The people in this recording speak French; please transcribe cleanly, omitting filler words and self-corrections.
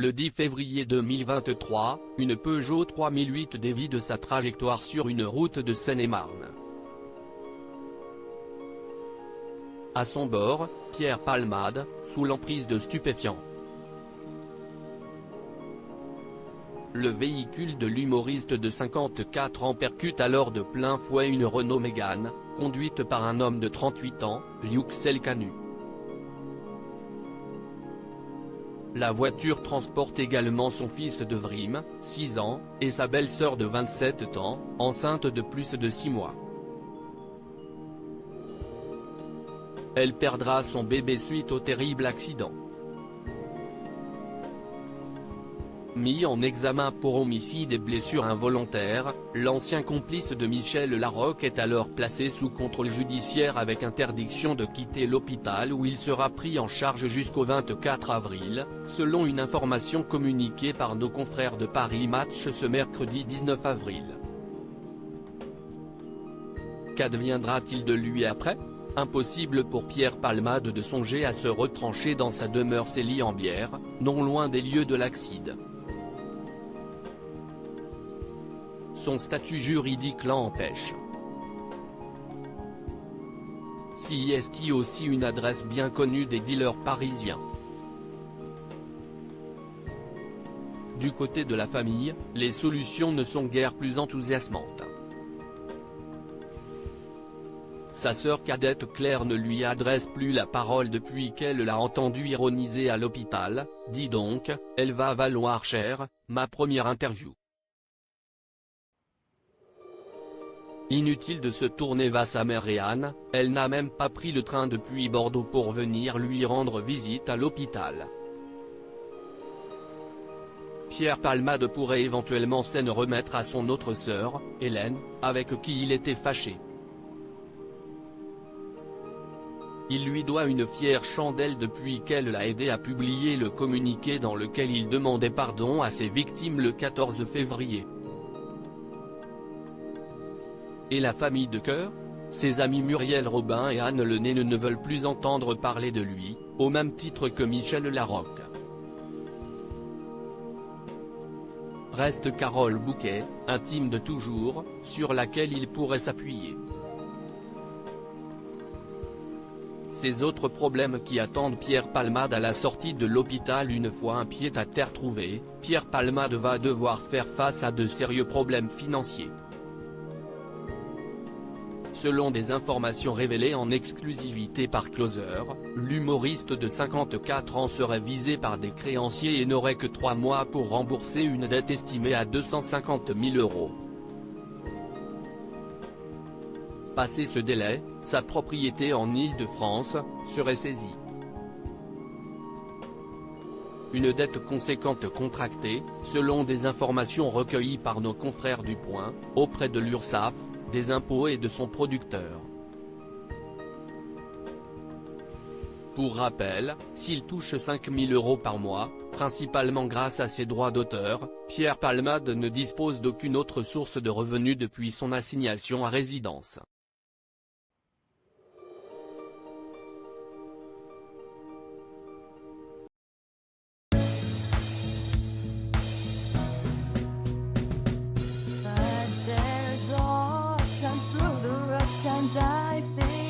Le 10 février 2023, une Peugeot 3008 dévie de sa trajectoire sur une route de Seine-et-Marne. À son bord, Pierre Palmade, sous l'emprise de stupéfiants. Le véhicule de l'humoriste de 54 ans percute alors de plein fouet une Renault Mégane, conduite par un homme de 38 ans, Yuxel Kanu. La voiture transporte également son fils de Vrim, 6 ans, et sa belle-sœur de 27 ans, enceinte de plus de 6 mois. Elle perdra son bébé suite au terrible accident. Mis en examen pour homicide et blessure involontaire, l'ancien complice de Michel Larocque est alors placé sous contrôle judiciaire avec interdiction de quitter l'hôpital où il sera pris en charge jusqu'au 24 avril, selon une information communiquée par nos confrères de Paris Match ce mercredi 19 avril. Qu'adviendra-t-il de lui après ? Impossible pour Pierre Palmade de songer à se retrancher dans sa demeure Célie-en-Bière, non loin des lieux de l'accident. Son statut juridique l'empêche. Si est aussi une adresse bien connue des dealers parisiens. Du côté de la famille, les solutions ne sont guère plus enthousiasmantes. Sa sœur cadette Claire ne lui adresse plus la parole depuis qu'elle l'a entendu ironiser à l'hôpital. « Dis donc, elle va valoir cher, ma première interview. » Inutile de se tourner vers sa mère et Anne, elle n'a même pas pris le train depuis Bordeaux pour venir lui rendre visite à l'hôpital. Pierre Palmade pourrait éventuellement s'en remettre à son autre sœur, Hélène, avec qui il était fâché. Il lui doit une fière chandelle depuis qu'elle l'a aidé à publier le communiqué dans lequel il demandait pardon à ses victimes le 14 février. Et la famille de cœur ? Ses amis Muriel Robin et Anne Le Nez ne veulent plus entendre parler de lui, au même titre que Michel Larocque. Reste Carole Bouquet, intime de toujours, sur laquelle il pourrait s'appuyer. Ces autres problèmes qui attendent Pierre Palmade à la sortie de l'hôpital une fois un pied-à-terre trouvé, Pierre Palmade va devoir faire face à de sérieux problèmes financiers. Selon des informations révélées en exclusivité par Closer, l'humoriste de 54 ans serait visé par des créanciers et n'aurait que 3 mois pour rembourser une dette estimée à 250 000 €. Passé ce délai, sa propriété en Île-de-France serait saisie. Une dette conséquente contractée, selon des informations recueillies par nos confrères du Point, auprès de l'URSSAF, des impôts et de son producteur. Pour rappel, s'il touche 5 000 € par mois, principalement grâce à ses droits d'auteur, Pierre Palmade ne dispose d'aucune autre source de revenus depuis son assignation à résidence. But there's all times through the rough times I think